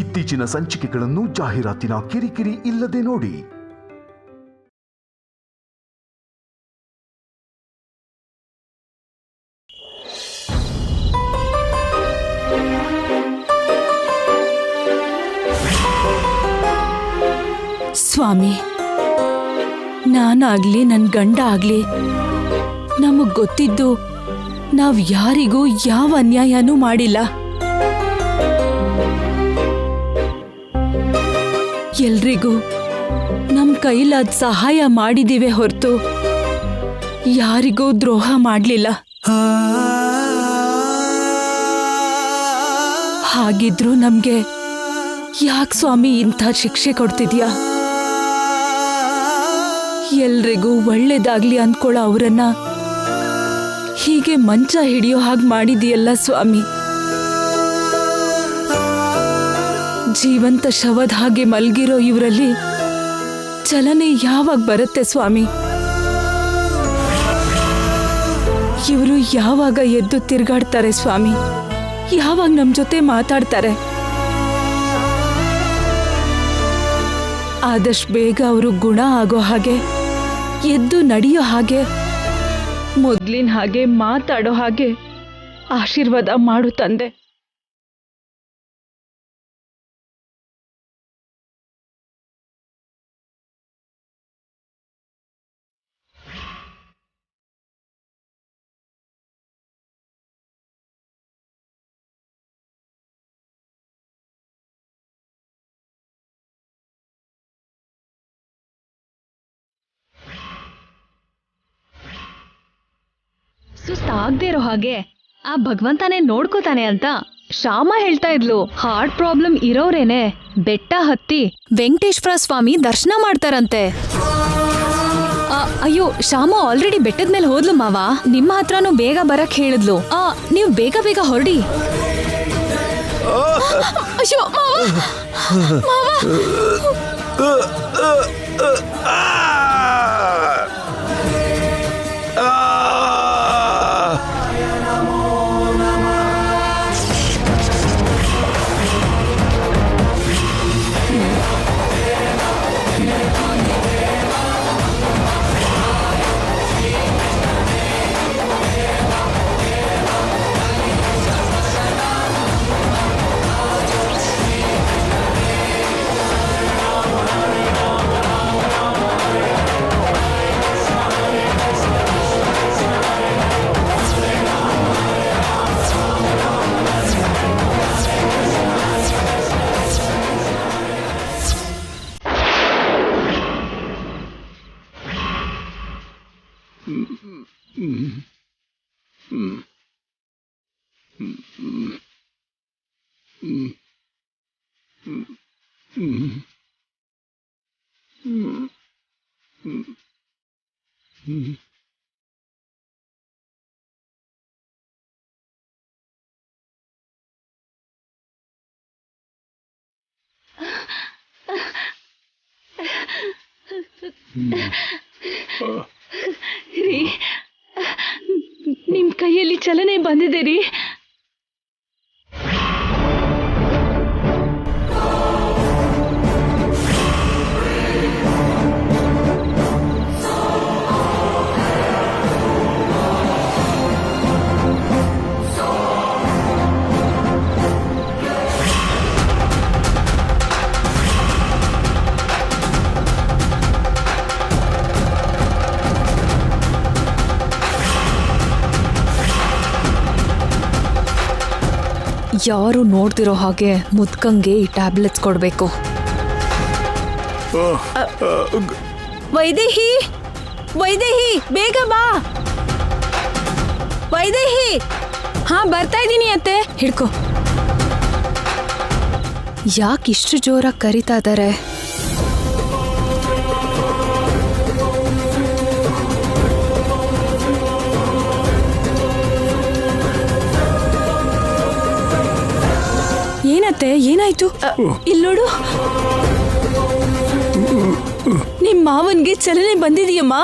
ಇತ್ತೀಚಿನ ಸಂಚಿಕೆಗಳನ್ನು ಜಾಹೀರಾತಿನ ಕಿರಿಕಿರಿ ಇಲ್ಲದೆ ನೋಡಿ. ಸ್ವಾಮಿ, ನಾನಾಗ್ಲಿ ನನ್ ಗಂಡ ಆಗ್ಲಿ ನಮಗ್ ಗೊತ್ತಿದ್ದು ನಾವ್ ಯಾರಿಗೂ ಯಾವ ಅನ್ಯಾಯನೂ ಮಾಡಿಲ್ಲ. ಎಲ್ರಿಗೂ ನಮ್ ಕೈಲಾದ ಸಹಾಯ ಮಾಡಿದಿವೆ ಹೊರತು ಯಾರಿಗೂ ದ್ರೋಹ ಮಾಡ್ಲಿಲ್ಲ. ಹಾಗಿದ್ರು ನಮ್ಗೆ ಯಾಕೆ ಸ್ವಾಮಿ ಇಂಥ ಶಿಕ್ಷೆ ಕೊಡ್ತಿದ್ಯಾ? ಎಲ್ರಿಗೂ ಒಳ್ಳೇದಾಗ್ಲಿ ಅನ್ಕೊಳ್ಳೋ ಅವರನ್ನ ಹೀಗೆ ಮಂಚ ಹಿಡಿಯೋ ಹಾಗೆ ಮಾಡಿದೆಯಲ್ಲ ಸ್ವಾಮಿ. ಜೀವಂತ ಶವದ ಹಾಗೆ ಮಲ್ಗಿರೋ ಇವರಲ್ಲಿ ಚಲನೆ ಯಾವಾಗ ಬರುತ್ತೆ ಸ್ವಾಮಿ? ಇವರು ಯಾವಾಗ ಎದ್ದು ತಿರ್ಗಾಡ್ತಾರೆ ಸ್ವಾಮಿ? ಯಾವಾಗ ನಮ್ ಜೊತೆ ಮಾತಾಡ್ತಾರೆ? ಆದಷ್ಟು ಬೇಗ ಅವರು ಗುಣ ಆಗೋ ಹಾಗೆ, ಎದ್ದು ನಡೆಯೋ ಹಾಗೆ, ಮೊದ್ಲಿನ ಹಾಗೆ ಮಾತಾಡೋ ಹಾಗೆ ಆಶೀರ್ವಾದ ಮಾಡು ತಂದೆ. ಸುಸ್ತಾಗದೇ ಇರೋ ಹಾಗೆ ಆ ಭಗವಂತನೇ ನೋಡ್ಕೋತಾನೆ ಅಂತ ಶ್ಯಾಮ ಹೇಳ್ತಾ ಇದ್ಲು. ಹಾರ್ಟ್ ಪ್ರಾಬ್ಲಮ್ ಇರೋರೇನೆ ಬೆಟ್ಟ ಹತ್ತಿ ವೆಂಕಟೇಶ್ವರ ಸ್ವಾಮಿ ದರ್ಶನ ಮಾಡ್ತಾರಂತೆ. ಅಯ್ಯೋ, ಶ್ಯಾಮ ಆಲ್ರೆಡಿ ಬೆಟ್ಟದ ಮೇಲೆ ಹೋದ್ಲು ಮಾವ. ನಿಮ್ಮ ಹತ್ರನೂ ಬೇಗ ಬರಕ್ ಹೇಳಿದ್ಲು. ನೀವು ಬೇಗ ಬೇಗ ಹೊರಡಿ. ಅಯ್ಯೋ ಮಾವ. ರೀ, ನಿಮ್ ಕೈಯಲ್ಲಿ ಚಲನೆ ಬಂದಿದೆ ರೀ. ಯಾರು ನೋಡ್ತಿರೋ ಹಾಗೆ ಮುದ್ಕಂಗೆ ಈ ಟ್ಯಾಬ್ಲೆಟ್ಸ್ ಕೊಡ್ಬೇಕು. ವೈದೇಹಿ, ವೈದೇಹಿ, ಬೇಗ ಬಾ. ವೈದೇಹಿ. ಹಾ, ಬರ್ತಾ ಇದ್ದೀನಿ ಅತ್ತೆ. ಹಿಡ್ಕೊ. ಯಾಕೆ ಇಷ್ಟು ಜೋರಾಗಿ ಕರೀತಾ ಇದ್ದಾರೆ? ಏನತ್ತೆ, ಏನಾಯ್ತು? ಇಲ್ಲಿ ನೋಡು, ನಿಮ್ ಮಾವನ್ಗೆ ಚಲನೆ ಬಂದಿದೆಯಮ್ಮ.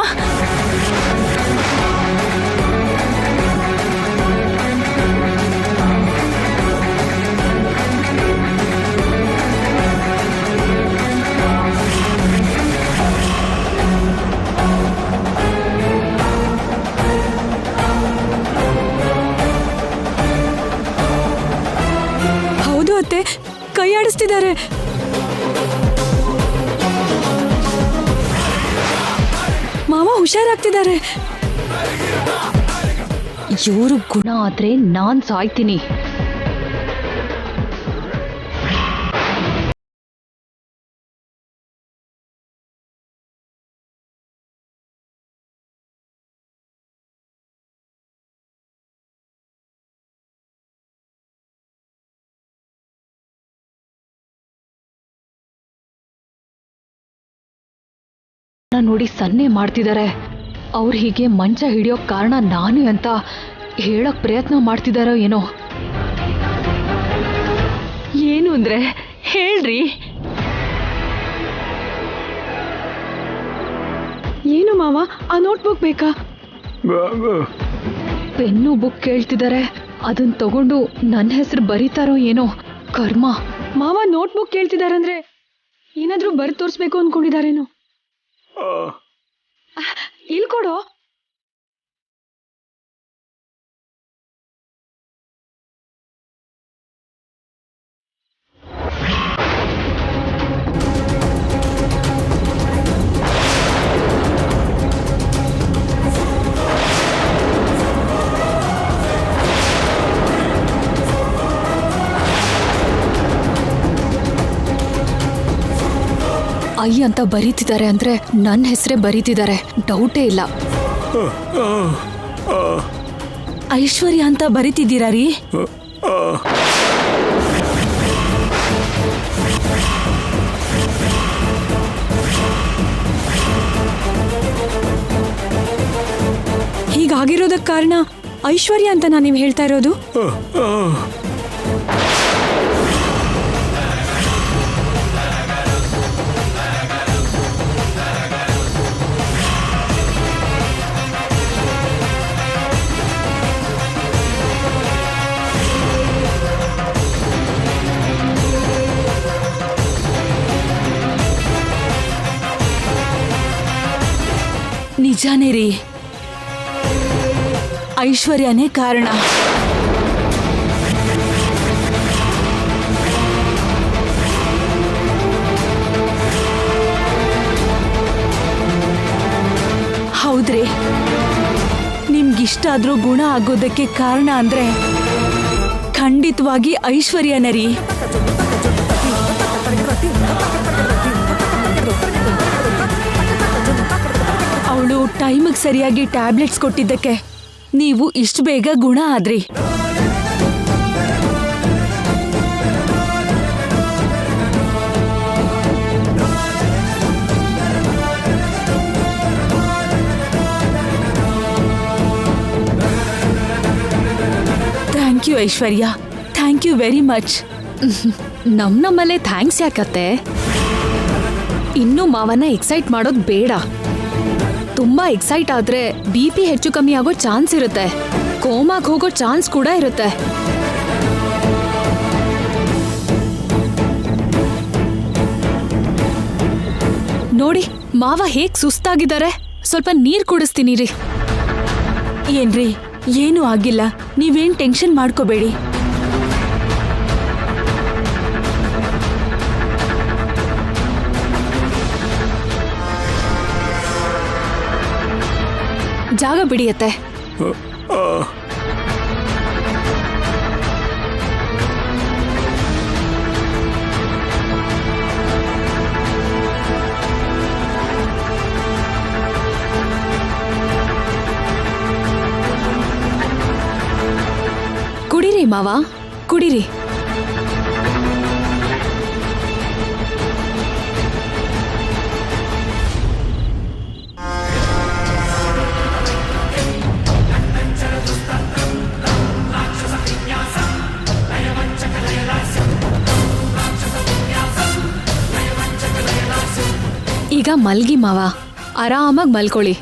ಕೈ ಆಡಿಸ್ತಿದ್ದಾರೆ. ಮಾವ ಹುಷಾರಾಗ್ತಿದ್ದಾರೆ. ಇವರು ಗುಣ ಆದ್ರೆ ನಾನ್ ಸಾಯ್ತೀನಿ. ನೋಡಿ ಸನ್ನೆ ಮಾಡ್ತಿದ್ದಾರೆ. ಅವ್ರು ಹೀಗೆ ಮಂಚ ಹಿಡಿಯೋಕ್ ಕಾರಣ ನಾನು ಅಂತ ಹೇಳಕ್ ಪ್ರಯತ್ನ ಮಾಡ್ತಿದಾರೋ ಏನೋ. ಏನು ಅಂದ್ರೆ ಹೇಳ್ರಿ. ಏನು ಮಾವ, ಆ ನೋಟ್ಬುಕ್ ಬೇಕಾ? ಪೆನ್ನು ಬುಕ್ ಕೇಳ್ತಿದ್ದಾರೆ. ಅದನ್ನ ತಗೊಂಡು ನನ್ನ ಹೆಸರು ಬರೀತಾರೋ ಏನೋ. ಕರ್ಮ. ಮಾವ ನೋಟ್ಬುಕ್ ಕೇಳ್ತಿದಾರಂದ್ರೆ ಏನಾದ್ರೂ ಬರೆದು ತೋರಿಸ್ಬೇಕು ಅನ್ಕೊಂಡಿದಾರೇನೋ. ಇಲ್ಲಿ ಕೊಡೋ. ಐ ಅಂತ ಬರೀತಿದ್ದಾರೆ ಅಂದ್ರೆ ನನ್ನ ಹೆಸರೇ ಬರೀತಿದ್ದಾರೆ, ಡೌಟೇ ಇಲ್ಲ. ಐಶ್ವರ್ಯ ಅಂತ ಬರೀತಿದ್ದೀರಾ ರೀ? ಹೀಗಾಗಿರೋದಕ್ಕೆ ಕಾರಣ ಐಶ್ವರ್ಯ ಅಂತ ನೀವು ಹೇಳ್ತಾ ಇರೋದು? ನಿಜಾನೇ ರೀ, ಐಶ್ವರ್ಯನೇ ಕಾರಣ. ಹೌದ್ರಿ, ನಿಮ್ಗಿಷ್ಟ ಆದ್ರೂ ಗುಣ ಆಗೋದಕ್ಕೆ ಕಾರಣ ಅಂದ್ರೆ ಖಂಡಿತವಾಗಿ ಐಶ್ವರ್ಯನೇ ರೀ. ಅವಳು ಟೈಮಿಗೆ ಸರಿಯಾಗಿ ಟ್ಯಾಬ್ಲೆಟ್ಸ್ ಕೊಟ್ಟಿದ್ದಕ್ಕೆ ನೀವು ಇಷ್ಟು ಬೇಗ ಗುಣ ಆದ್ರಿ. Thank you Aishwarya, thank you very much. ನಮ್ಮಲ್ಲೇ ಥ್ಯಾಂಕ್ಸ್ ಯಾಕತ್ತೆ? ಇನ್ನೂ ಮಾವನ್ನ ಎಕ್ಸೈಟ್ ಮಾಡೋದು ಬೇಡ. ತುಂಬಾ ಎಕ್ಸೈಟ್ ಆದ್ರೆ BP ಹೆಚ್ಚು ಕಮ್ಮಿ ಆಗೋ ಚಾನ್ಸ್ ಇರುತ್ತೆ, ಕೋಮಾಗ್ ಹೋಗೋ ಚಾನ್ಸ್ ಕೂಡ ಇರುತ್ತೆ. ನೋಡಿ ಮಾವ ಹೇಗ್ ಸುಸ್ತಾಗಿದ್ದಾರೆ. ಸ್ವಲ್ಪ ನೀರ್ ಕುಡಿಸ್ತೀನಿ ರೀ. ಏನ್ರಿ, ಏನೂ ಆಗಿಲ್ಲ, ನೀವೇನ್ ಟೆನ್ಷನ್ ಮಾಡ್ಕೋಬೇಡಿ. ಜಾಗ ಬಿಡಿಯತ್ತೆ. ಕುಡಿರಿ ಮಾವ, ಕುಡಿರಿ. ಈಗ ಮಲ್ಗಿ ಮಾವ, ಆರಾಮಾಗಿ ಮಲ್ಕೊಳ್ಳಿ.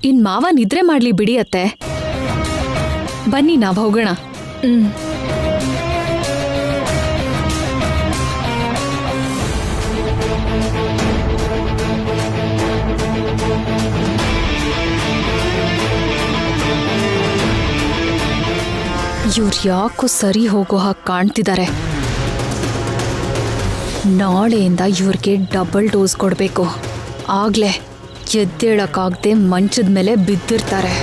ಇನ್ ಮಾವ ನಿದ್ರೆ ಮಾಡ್ಲಿ ಬಿಡಿಯತ್ತೆ. ಬನ್ನಿ ನಾವ್ ಹೋಗೋಣ. ಇವ್ರು ಯಾಕೋ ಸರಿ ಹೋಗೋ ಹಾಗೆ ಕಾಣ್ತಿದ್ದಾರೆ. ನಾಳೆಯಿಂದ ಇವ್ರಿಗೆ ಡಬಲ್ ಡೋಸ್ ಕೊಡಬೇಕು. ಆಗ್ಲೇ ಎದ್ದೇಳಕ್ಕಾಗದೆ ಮಂಚದ ಮೇಲೆ ಬಿದ್ದಿರ್ತಾರೆ.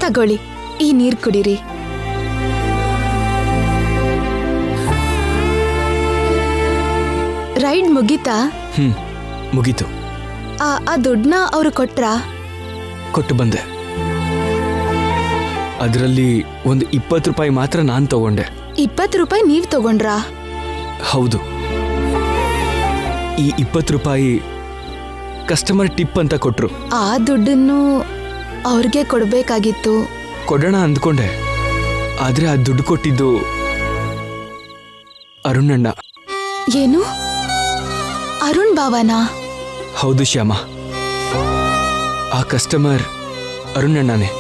ತಗೊಳ್ಳಿ, ಈ ನೀರ್ ಕುಡೀರಿ. ರೈಡ್ ಮುಗೀತಾ? ಮುಗೀತು. ಆ ದುಡ್ಡನ್ನ ಅವ್ರು ಕೊಟ್ರಾ? ಕೊಟ್ಟು ಬಂದೆ. ಅದರಲ್ಲಿ ಒಂದು 20 ರೂಪಾಯಿ ಮಾತ್ರ ನಾನು ತಗೊಂಡೆ. 20 ರೂಪಾಯಿ ನೀವ್ ತಗೊಂಡ್ರಾ? ಹೌದು. ಈ 20 ರೂಪಾಯಿ ಕಸ್ಟಮರ್ ಟಿಪ್ ಅಂತ ಕೊಟ್ರು. ಆ ದುಡ್ಡನ್ನು ಅವ್ರಿಗೆ ಕೊಡ್ಬೇಕಾಗಿತ್ತು. ಕೊಡೋಣ ಅಂದ್ಕೊಂಡೆ, ಆದ್ರೆ ಆ ದುಡ್ಡು ಕೊಟ್ಟಿದ್ದು ಅರುಣಣ್ಣ. ಏನು, ಅರುಣ್ ಬಾವನಾ? ಹೌದು ಶ್ಯಾಮ, ಆ ಕಸ್ಟಮರ್ ಅರುಣಣ್ಣನೇ.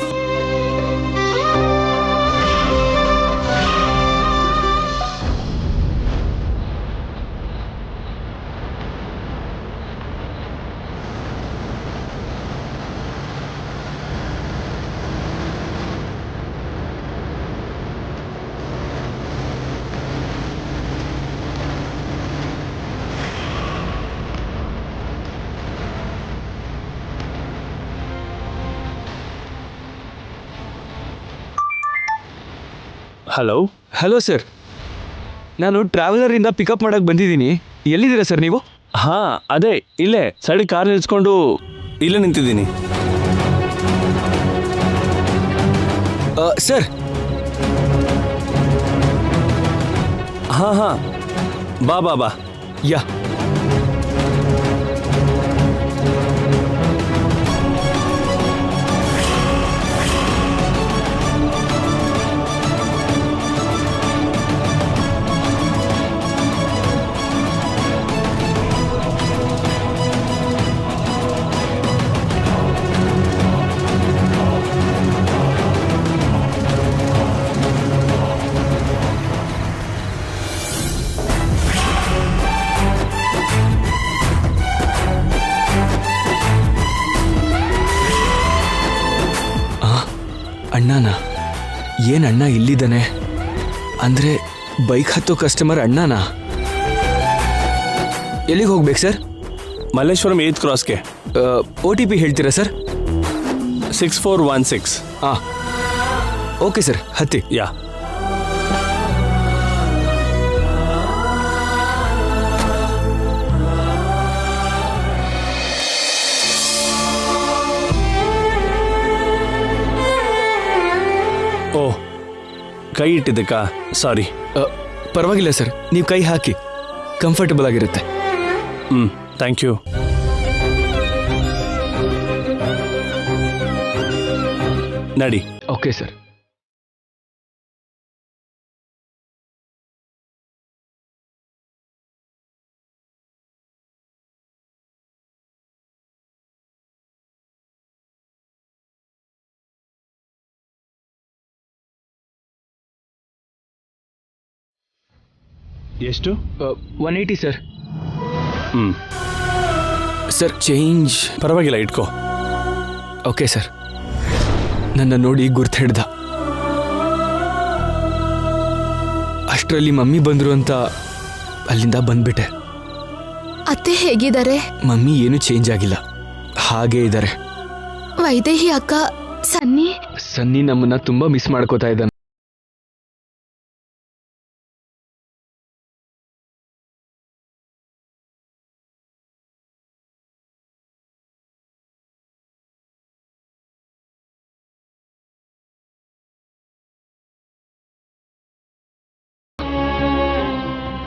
ಹಲೋ. ಹಲೋ ಸರ್, ನಾನು ಟ್ರಾವೆಲರಿಂದ ಪಿಕಪ್ ಮಾಡಕ್ಕೆ ಬಂದಿದ್ದೀನಿ. ಎಲ್ಲಿದ್ದೀರಾ ಸರ್ ನೀವು? ಹಾಂ, ಅದೇ ಇಲ್ಲೇ ಸೈಡ್ ಕಾರ್ ನಿಲ್ಸ್ಕೊಂಡು ಇಲ್ಲೇ ನಿಂತಿದ್ದೀನಿ. ಸರ್. ಹಾಂ, ಬಾ ಬಾ ಬಾ. ಯಾ. ಅಣ್ಣನ? ಏನ್ ಅಣ್ಣ ಇಲ್ಲಿದ್ದಾನೆ? ಅಂದ್ರೆ ಬೈಕ್ ಹತ್ತೋ ಕಸ್ಟಮರ್ ಅಣ್ಣನ? ಎಲ್ಲಿಗೆ ಹೋಗ್ಬೇಕು ಸರ್? ಮಲ್ಲೇಶ್ವರಂ 8th ಕ್ರಾಸ್ಗೆ. OTP ಹೇಳ್ತೀರಾ ಸರ್? 6416. ಓಕೆ ಸರ್, ಹತ್ತಿ. ಯಾ. ಓ, ಕೈ ಇಟ್ಟಿದ್ದಕ್ಕಾ? ಸಾರಿ. ಪರವಾಗಿಲ್ಲ ಸರ್, ನೀವು ಕೈ ಹಾಕಿ, ಕಂಫರ್ಟಬಲ್ ಆಗಿರುತ್ತೆ. Thank you. ನಡಿ. Okay sir. ಎಷ್ಟು? 180 ಸರ್. ಹ್ಞೂ ಸರ್, ಚೇಂಜ್? ಪರವಾಗಿಲ್ಲ, ಇಟ್ಕೋ. Okay sir. ನನ್ನ ನೋಡಿ ಗುರ್ತು ಹಿಡ್ದ. ಅಷ್ಟರಲ್ಲಿ ಮಮ್ಮಿ ಬಂದ್ರು ಅಂತ ಅಲ್ಲಿಂದ ಬಂದ್ಬಿಟ್ಟೆ. ಅತ್ತೆ ಹೇಗಿದ್ದಾರೆ? ಮಮ್ಮಿ ಏನು ಚೇಂಜ್ ಆಗಿಲ್ಲ, ಹಾಗೇ ಇದ್ದಾರೆ. ವೈದೇಹಿ ಅಕ್ಕ ಸನ್ನಿ ನಮ್ಮನ್ನ ತುಂಬಾ ಮಿಸ್ ಮಾಡ್ಕೋತಾ ಇದ್ದಾನೆ.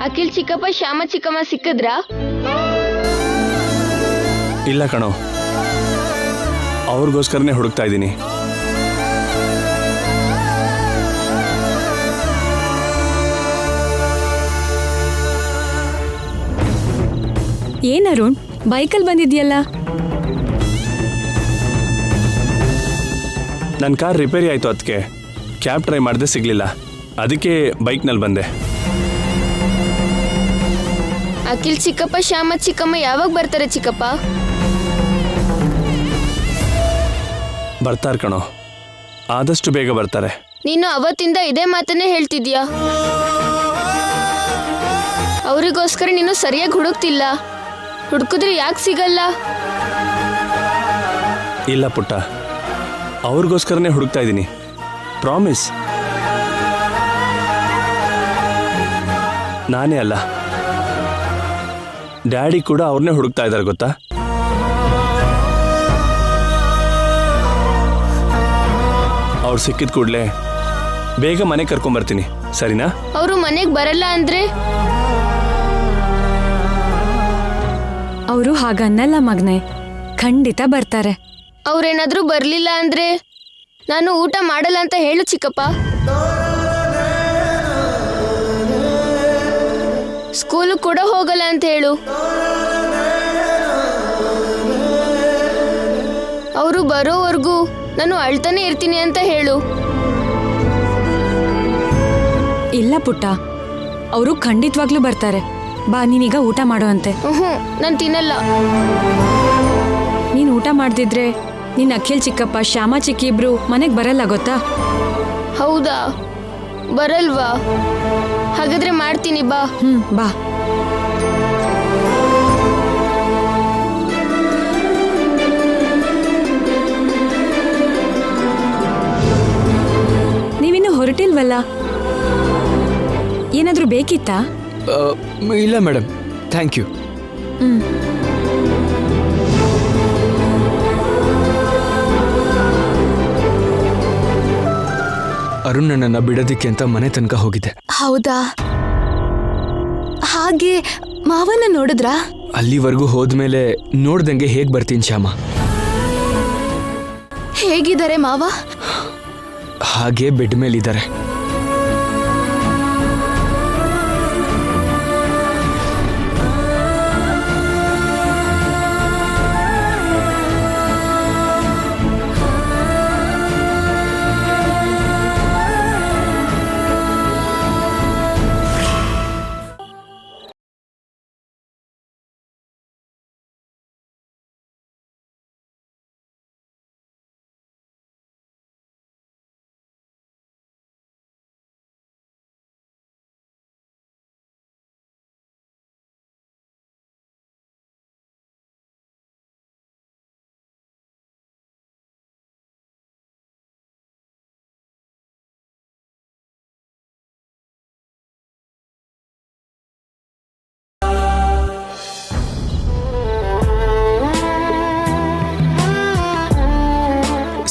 ಅಖಿಲ್ ಚಿಕ್ಕಪ್ಪ, ಶ್ಯಾಮ ಚಿಕ್ಕಮ್ಮ ಸಿಕ್ಕಿದ್ರಾ? ಇಲ್ಲ ಕಣೋ, ಅವ್ರಿಗೋಸ್ಕರನೇ ಹುಡುಕ್ತಾ ಇದ್ದೀನಿ. ಏನ್ ಅರುಣ್ ಬೈಕಲ್ಲಿ ಬಂದಿದ್ಯಲ್ಲ? ನನ್ನ ಕಾರ್ ರಿಪೇರಿ ಆಯಿತು, ಅದಕ್ಕೆ ಕ್ಯಾಬ್ ಟ್ರೈ ಮಾಡಿದೆ, ಸಿಗಲಿಲ್ಲ. ಅದಕ್ಕೆ ಬೈಕ್ನಲ್ಲಿ ಬಂದೆ. ಅಖಿಲ್ ಚಿಕ್ಕಪ್ಪ ಶ್ಯಾಮ ಚಿಕ್ಕಮ್ಮ ಯಾವಾಗ ಬರ್ತಾರೆ ಚಿಕ್ಕಪ್ಪ? ಬರ್ತಾರೆ ಕಣೋ, ಆದಷ್ಟು ಬೇಗ ಬರ್ತಾರೆ. ನೀನು ಅವತ್ತಿಂದ ಇದೇ ಮಾತನ್ನೇ ಹೇಳ್ತಿದ್ಯಾ. ಅವರಿಗೋಸ್ಕರ ನೀನು ಸರಿಯಾಗಿ ಹುಡುಕ್ತಿಲ್ಲ. ಹುಡುಕಿದ್ರೆ ಯಾಕೆ ಸಿಗಲ್ಲ? ಇಲ್ಲ ಪುಟ್ಟ, ಅವ್ರಿಗೋಸ್ಕರನೇ ಹುಡುಕ್ತಾ ಇದ್ದೀನಿ, ಪ್ರಾಮಿಸ್. ನಾನೇ ಅಲ್ಲ, ಡ್ಯಾಡಿ ಕೂಡ ಅವ್ರನ್ನೇ ಹುಡುಕ್ತಾ ಇದ್ದಾರೆ ಗೊತ್ತಾ. ಅವ್ರು ಸಿಕ್ಕಿದ ಕೂಡಲೇ ಬೇಗ ಮನೆ ಕರ್ಕೊಂಬರ್ತೀನಿ, ಸರಿನಾ? ಅವರು ಮನೆಗೆ ಬರಲ್ಲ ಅಂದ್ರೆ? ಅವರು ಹಾಗನ್ನಲ್ಲ ಮಗ್ನೆ, ಖಂಡಿತ ಬರ್ತಾರೆ. ಅವ್ರೇನಾದ್ರೂ ಬರ್ಲಿಲ್ಲ ಅಂದ್ರೆ ನಾನು ಊಟ ಮಾಡಲ್ಲ ಅಂತ ಹೇಳು ಚಿಕ್ಕಪ್ಪ. ಸ್ಕೂಲು ಕೂಡ ಹೋಗಲ್ಲ ಅಂತ ಹೇಳು. ಅವರು ಬರೋವರೆಗೂ ನಾನು ಅಳ್ತಾನೆ ಇರ್ತೀನಿ ಅಂತ ಹೇಳು. ಇಲ್ಲ ಪುಟ್ಟ, ಅವರು ಖಂಡಿತವಾಗ್ಲೂ ಬರ್ತಾರೆ. ಬಾ, ನೀನೀಗ ಊಟ ಮಾಡುವಂತೆ. ನಾನು ತಿನ್ನಲ್ಲ. ನೀನು ಊಟ ಮಾಡ್ದಿದ್ರೆ ನೀನ್ ಅಖಿಲ್ ಚಿಕ್ಕಪ್ಪ ಶ್ಯಾಮ ಚಿಕ್ಕಿ ಇಬ್ರು ಮನೆಗೆ ಬರಲ್ಲ ಗೊತ್ತಾ. ಹೌದಾ? ಬರಲ್ವಾ? ಹಾಗಾದ್ರೆ ಮಾಡ್ತೀನಿ, ಬಾ. ಬಾ. ನೀವಿನ್ನು ಹೊರಟಿಲ್ವಲ್ಲ? ಏನಾದ್ರೂ ಬೇಕಿತ್ತಾ? ಇಲ್ಲ ಮೇಡಮ್, ಥ್ಯಾಂಕ್ ಯು. ಅರುಣ್ ನನ್ನನ್ನು ಬಿಡೋದಿಕ್ಕೆ ಅಂತ ಮನೆ ತನಕ ಹೋಗಿದ್ದೆ. ಹೌದಾ? ಹಾಗೆ ಮಾವನ ನೋಡಿದ್ರಾ? ಅಲ್ಲಿವರೆಗೂ ಹೋದ್ಮೇಲೆ ನೋಡ್ದಂಗೆ ಹೇಗೆ ಬರ್ತೀನಿ ಶ್ಯಾಮ? ಹೇಗಿದ್ದಾರೆ ಮಾವ? ಹಾಗೆ ಬೆಡ್ ಮೇಲಿದ್ದಾರೆ.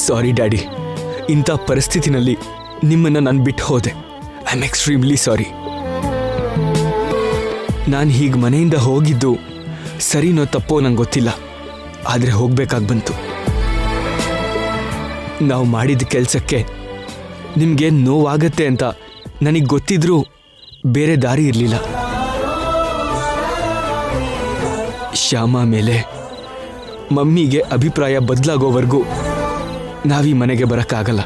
ಸಾರಿ ಡ್ಯಾಡಿ, ಇಂಥ ಪರಿಸ್ಥಿತಿನಲ್ಲಿ ನಿಮ್ಮನ್ನು ನಾನು ಬಿಟ್ಟು ಹೋದೆ. I am extremely sorry. ನಾನು ಹೀಗೆ ಮನೆಯಿಂದ ಹೋಗಿದ್ದು ಸರಿನೋ ತಪ್ಪೋ ನಂಗೆ ಗೊತ್ತಿಲ್ಲ, ಆದರೆ ಹೋಗ್ಬೇಕಾಗಿ ಬಂತು. ನಾವು ಮಾಡಿದ ಕೆಲಸಕ್ಕೆ ನಿಮಗೆ ನೋವಾಗತ್ತೆ ಅಂತ ನನಗೆ ಗೊತ್ತಿದ್ರೂ ಬೇರೆ ದಾರಿ ಇರಲಿಲ್ಲ. ಶ್ಯಾಮ ಮೇಲೆ ಮಮ್ಮಿಗೆ ಅಭಿಪ್ರಾಯ ಬದಲಾಗೋವರೆಗೂ ನಾವೀ ಮನೆಗೆ ಬರೋಕ್ಕಾಗಲ್ಲ.